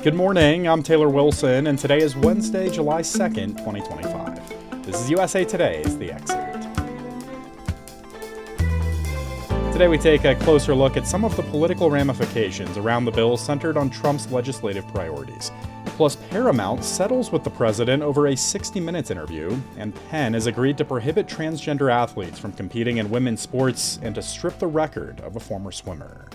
Good morning, I'm Taylor Wilson, and today is Wednesday, July 2nd, 2025. This is USA Today's The Excerpt. Today we take a closer look at some of the political ramifications around the bill centered on Trump's legislative priorities. Plus, Paramount settles with the president over a 60 Minutes interview, and Penn has agreed to prohibit transgender athletes from competing in women's sports and to strip the record of a former swimmer.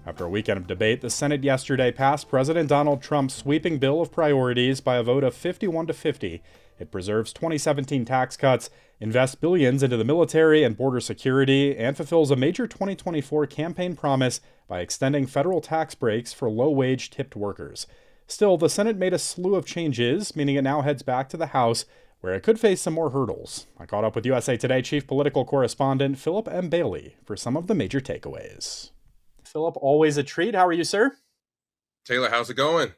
After a weekend of debate, the Senate yesterday passed President Donald Trump's sweeping bill of priorities by a vote of 51 to 50. It preserves 2017 tax cuts, invests billions into the military and border security, and fulfills a major 2024 campaign promise by extending federal tax breaks for low-wage tipped workers. Still, the Senate made a slew of changes, meaning it now heads back to the House, where it could face some more hurdles. I caught up with USA Today chief political correspondent Philip M. Bailey for some of the major takeaways. Philip, always a treat. How are you, sir? Taylor, how's it going?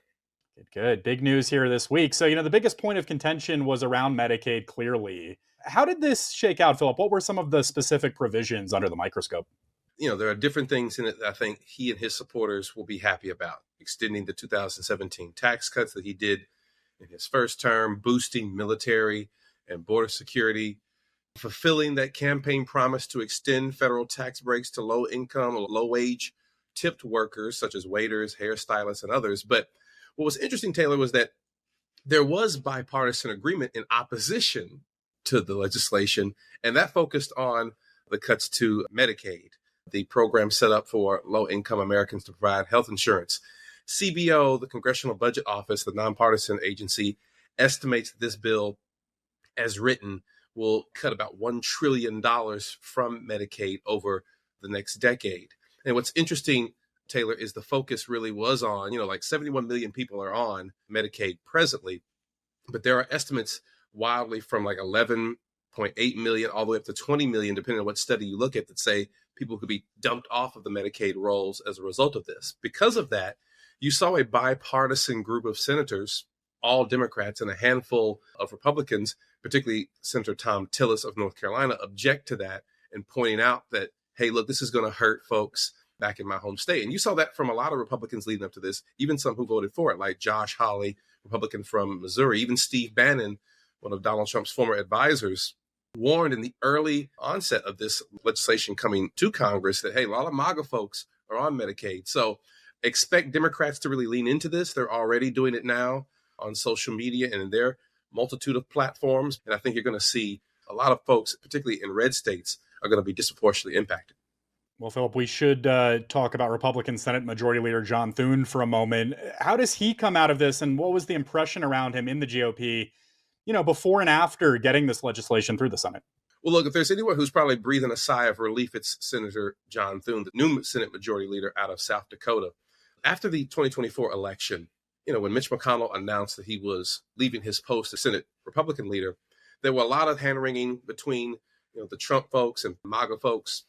Good. Big news here this week. So, the biggest point of contention was around Medicaid, clearly. How did this shake out, Philip? What were some of the specific provisions under the microscope? There are different things in it that I think he and his supporters will be happy about. Extending the 2017 tax cuts that he did in his first term, boosting military and border security, fulfilling that campaign promise to extend federal tax breaks to low-income or low-wage tipped workers, such as waiters, hairstylists, and others. But what was interesting, Taylor, was that there was bipartisan agreement in opposition to the legislation, and that focused on the cuts to Medicaid, the program set up for low-income Americans to provide health insurance. CBO, the Congressional Budget Office, the nonpartisan agency, estimates this bill, as written, will cut about $1 trillion from Medicaid over the next decade. And what's interesting, Taylor, is the focus really was on, like 71 million people are on Medicaid presently, but there are estimates wildly from like 11.8 million all the way up to 20 million, depending on what study you look at, that say people could be dumped off of the Medicaid rolls as a result of this. Because of that, you saw a bipartisan group of senators, all Democrats and a handful of Republicans, particularly Senator Thom Tillis of North Carolina, object to that and pointing out that, hey, look, this is going to hurt folks back in my home state. And you saw that from a lot of Republicans leading up to this, even some who voted for it, like Josh Hawley, Republican from Missouri, even Steve Bannon, one of Donald Trump's former advisors, warned in the early onset of this legislation coming to Congress that, hey, a lot of MAGA folks are on Medicaid. So expect Democrats to really lean into this. They're already doing it now on social media and in their multitude of platforms. And I think you're going to see a lot of folks, particularly in red states, are going to be disproportionately impacted. Well, Philip, we should talk about Republican Senate Majority Leader John Thune for a moment. How does he come out of this, and what was the impression around him in the GOP, before and after getting this legislation through the Senate? Well, look, if there's anyone who's probably breathing a sigh of relief, it's Senator John Thune, the new Senate Majority Leader out of South Dakota. After the 2024 election, when Mitch McConnell announced that he was leaving his post as Senate Republican leader, there were a lot of hand-wringing between the Trump folks and MAGA folks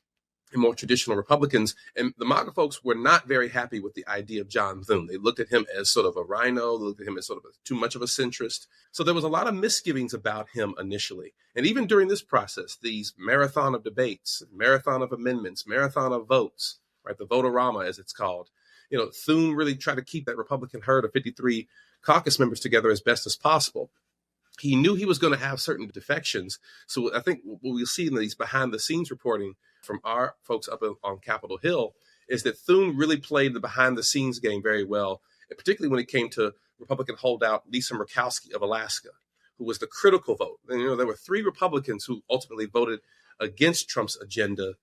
and more traditional Republicans. And the MAGA folks were not very happy with the idea of John Thune. They looked at him as sort of a rhino, they looked at him as sort of too much of a centrist. So there was a lot of misgivings about him initially. And even during this process, these marathon of debates, marathon of amendments, marathon of votes, right, the vote-a-rama as it's called, Thune really tried to keep that Republican herd of 53 caucus members together as best as possible. He knew he was going to have certain defections. So I think what we'll see in these behind-the-scenes reporting from our folks up on Capitol Hill is that Thune really played the behind-the-scenes game very well, and particularly when it came to Republican holdout Lisa Murkowski of Alaska, who was the critical vote. And, there were 3 Republicans who ultimately voted against Trump's agenda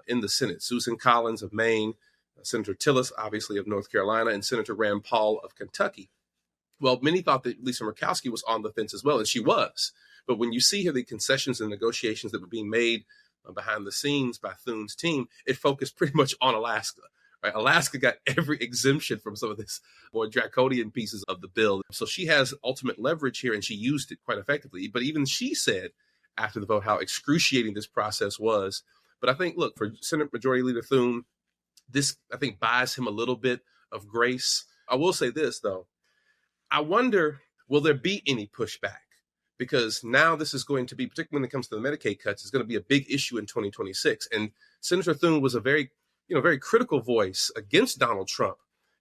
in the Senate: Susan Collins of Maine, Senator Tillis, obviously, of North Carolina, and Senator Rand Paul of Kentucky. Well, many thought that Lisa Murkowski was on the fence as well, and she was. But when you see here the concessions and negotiations that were being made behind the scenes by Thune's team, it focused pretty much on Alaska. Right? Alaska got every exemption from some of this more draconian pieces of the bill. So she has ultimate leverage here, and she used it quite effectively. But even she said after the vote how excruciating this process was. But I think, look, for Senate Majority Leader Thune, this, I think, buys him a little bit of grace. I will say this, though. I wonder, will there be any pushback? Because now this is going to be, particularly when it comes to the Medicaid cuts, it's going to be a big issue in 2026. And Senator Thune was a very critical voice against Donald Trump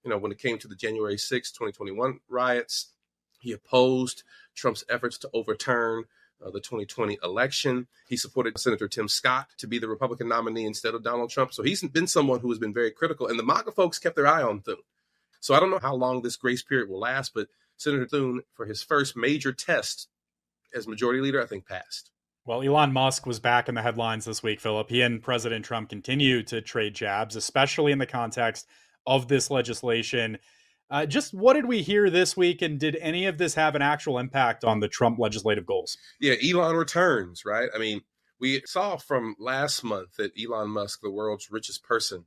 When it came to the January 6, 2021 riots, he opposed Trump's efforts to overturn the 2020 election. He supported Senator Tim Scott to be the Republican nominee instead of Donald Trump. So he's been someone who has been very critical. And the MAGA folks kept their eye on Thune. So I don't know how long this grace period will last, but Senator Thune, for his first major test as majority leader, I think passed. Well, Elon Musk was back in the headlines this week, Philip. He and President Trump continue to trade jabs, especially in the context of this legislation. Just what did we hear this week, and did any of this have an actual impact on the Trump legislative goals? Yeah, Elon returns, right? I mean, we saw from last month that Elon Musk, the world's richest person,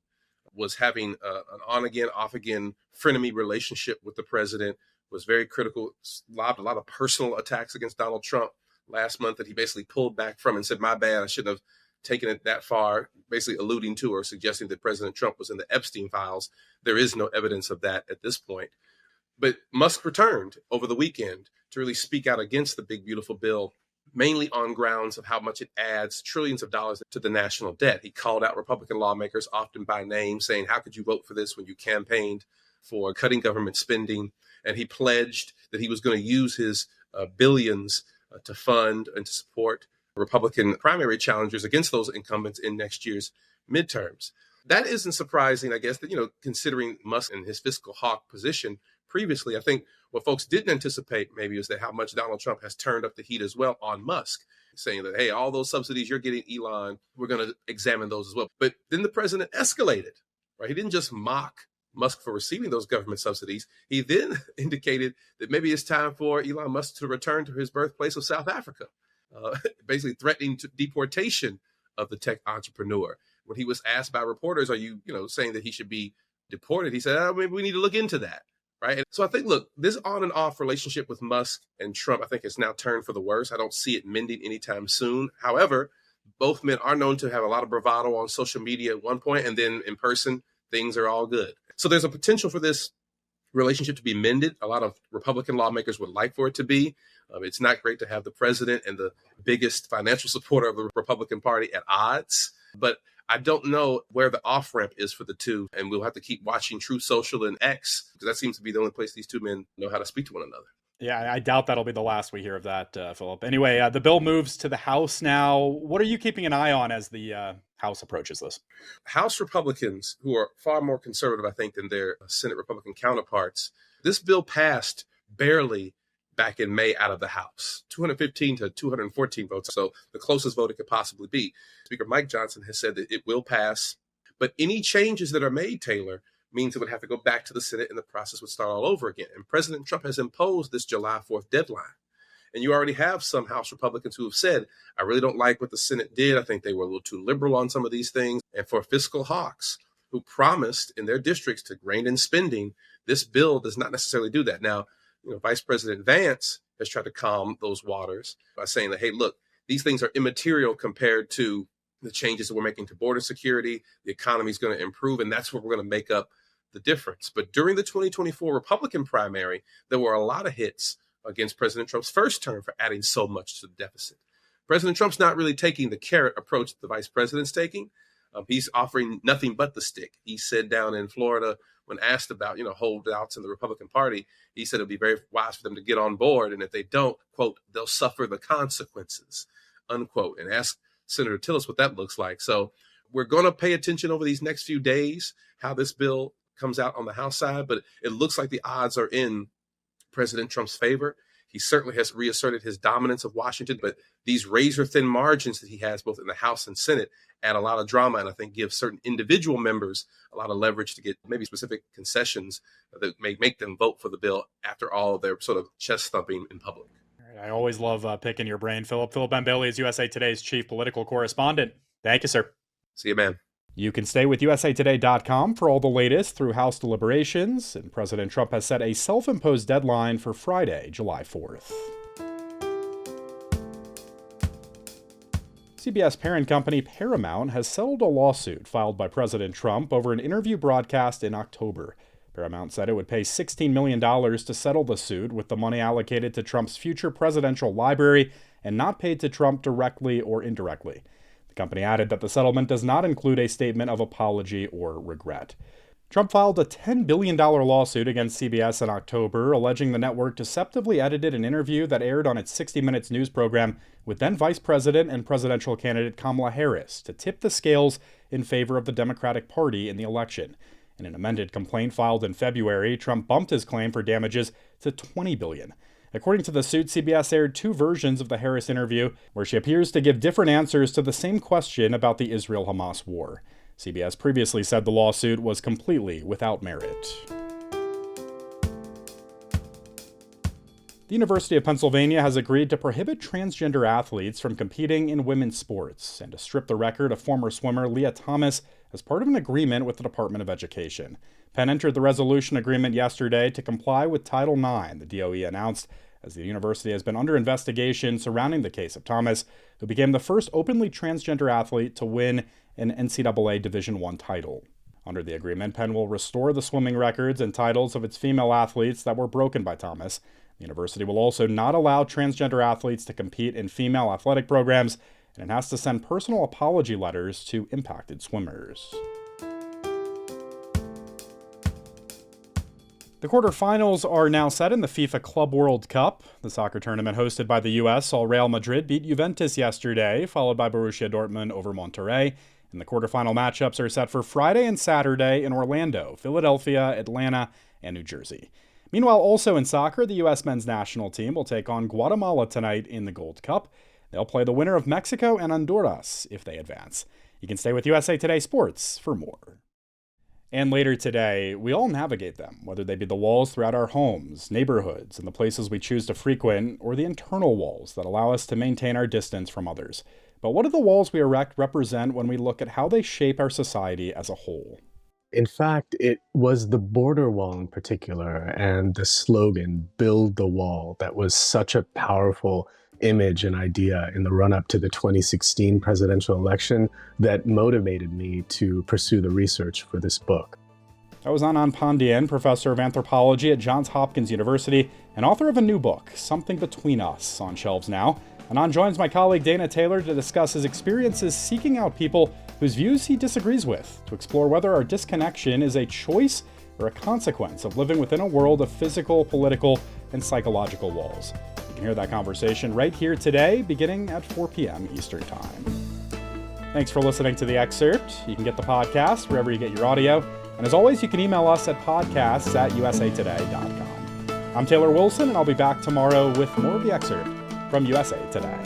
was having an on-again, off-again frenemy relationship with the president, was very critical, lobbed a lot of personal attacks against Donald Trump last month that he basically pulled back from and said, my bad, I shouldn't have taken it that far, basically alluding to or suggesting that President Trump was in the Epstein files. There is no evidence of that at this point. But Musk returned over the weekend to really speak out against the big, beautiful bill, mainly on grounds of how much it adds trillions of dollars to the national debt. He called out Republican lawmakers, often by name, saying, how could you vote for this when you campaigned for cutting government spending? And he pledged that he was going to use his billions to fund and to support Republican primary challengers against those incumbents in next year's midterms. That isn't surprising, I guess, that, considering Musk and his fiscal hawk position previously. I think what folks didn't anticipate maybe is that how much Donald Trump has turned up the heat as well on Musk, saying that, hey, all those subsidies you're getting, Elon, we're going to examine those as well. But then the president escalated, right? He didn't just mock Musk for receiving those government subsidies. He then indicated that maybe it's time for Elon Musk to return to his birthplace of South Africa, basically threatening deportation of the tech entrepreneur. When he was asked by reporters, are you, saying that he should be deported? He said, maybe we need to look into that, right? And so I think, look, this on and off relationship with Musk and Trump, I think it's now turned for the worse. I don't see it mending anytime soon. However, both men are known to have a lot of bravado on social media at one point, and then in person, things are all good. So there's a potential for this relationship to be mended. A lot of Republican lawmakers would like for it to be. It's not great to have the president and the biggest financial supporter of the Republican Party at odds. But I don't know where the off-ramp is for the two. And we'll have to keep watching Truth Social and X, because that seems to be the only place these two men know how to speak to one another. Yeah, I doubt that'll be the last we hear of that, Philip. Anyway, the bill moves to the House now. What are you keeping an eye on as the House approaches this? House Republicans, who are far more conservative, I think, than their Senate Republican counterparts, this bill passed barely back in May out of the House, 215 to 214 votes. So the closest vote it could possibly be. Speaker Mike Johnson has said that it will pass, but any changes that are made, Taylor, means it would have to go back to the Senate and the process would start all over again. And President Trump has imposed this July 4th deadline. And you already have some House Republicans who have said, I really don't like what the Senate did. I think they were a little too liberal on some of these things. And for fiscal hawks who promised in their districts to rein in spending, this bill does not necessarily do that. Now, Vice President Vance has tried to calm those waters by saying that, hey, look, these things are immaterial compared to the changes that we're making to border security. The economy is going to improve, and that's where we're going to make up the difference. But during the 2024 Republican primary, there were a lot of hits against President Trump's first term for adding so much to the deficit. President Trump's not really taking the carrot approach that the vice president's taking. He's offering nothing but the stick. He said down in Florida, when asked about, holdouts in the Republican Party, he said it'd be very wise for them to get on board. And if they don't, quote, they'll suffer the consequences, unquote, and ask Senator Tillis what that looks like. So we're going to pay attention over these next few days, how this bill comes out on the House side, but it looks like the odds are in President Trump's favor. He certainly has reasserted his dominance of Washington, but these razor-thin margins that he has both in the House and Senate add a lot of drama and I think give certain individual members a lot of leverage to get maybe specific concessions that may make them vote for the bill after all of their sort of chest thumping in public. I always love picking your brain, Philip. Philip Ben Bailey is USA Today's chief political correspondent. Thank you, sir. See you, man. You can stay with usatoday.com for all the latest through House deliberations, and President Trump has set a self-imposed deadline for Friday, July 4th. CBS parent company Paramount has settled a lawsuit filed by President Trump over an interview broadcast in October. Paramount said it would pay $16 million to settle the suit, with the money allocated to Trump's future presidential library and not paid to Trump directly or indirectly. The company added that the settlement does not include a statement of apology or regret. Trump filed a $10 billion lawsuit against CBS in October, alleging the network deceptively edited an interview that aired on its 60 Minutes news program with then Vice President and presidential candidate Kamala Harris to tip the scales in favor of the Democratic Party in the election. In an amended complaint filed in February, Trump bumped his claim for damages to $20 billion. According to the suit, CBS aired two versions of the Harris interview, where she appears to give different answers to the same question about the Israel-Hamas war. CBS previously said the lawsuit was completely without merit. The University of Pennsylvania has agreed to prohibit transgender athletes from competing in women's sports and to strip the record of former swimmer Leah Thomas as part of an agreement with the Department of Education. Penn entered the resolution agreement yesterday to comply with Title IX, the DOE announced, as the university has been under investigation surrounding the case of Thomas, who became the first openly transgender athlete to win an NCAA Division I title. Under the agreement, Penn will restore the swimming records and titles of its female athletes that were broken by Thomas. The university will also not allow transgender athletes to compete in female athletic programs, and it has to send personal apology letters to impacted swimmers. The quarterfinals are now set in the FIFA Club World Cup. The soccer tournament hosted by the U.S. saw Real Madrid beat Juventus yesterday, followed by Borussia Dortmund over Monterrey. And the quarterfinal matchups are set for Friday and Saturday in Orlando, Philadelphia, Atlanta, and New Jersey. Meanwhile, also in soccer, the U.S. men's national team will take on Guatemala tonight in the Gold Cup. They'll play the winner of Mexico and Honduras if they advance. You can stay with USA Today Sports for more. And later today, we all navigate them, whether they be the walls throughout our homes, neighborhoods, and the places we choose to frequent, or the internal walls that allow us to maintain our distance from others. But what do the walls we erect represent when we look at how they shape our society as a whole? In fact, it was the border wall in particular and the slogan, "Build the Wall," that was such a powerful image and idea in the run-up to the 2016 presidential election that motivated me to pursue the research for this book. That was Anand Pandian, professor of anthropology at Johns Hopkins University and author of a new book, Something Between Us, on shelves now. Anand joins my colleague Dana Taylor to discuss his experiences seeking out people whose views he disagrees with, to explore whether our disconnection is a choice or a consequence of living within a world of physical, political, and psychological walls. You can hear that conversation right here today, beginning at 4 p.m. Eastern Time. Thanks for listening to The Excerpt. You can get the podcast wherever you get your audio. And as always, you can email us at podcasts@usatoday.com. I'm Taylor Wilson, and I'll be back tomorrow with more of The Excerpt from USA Today.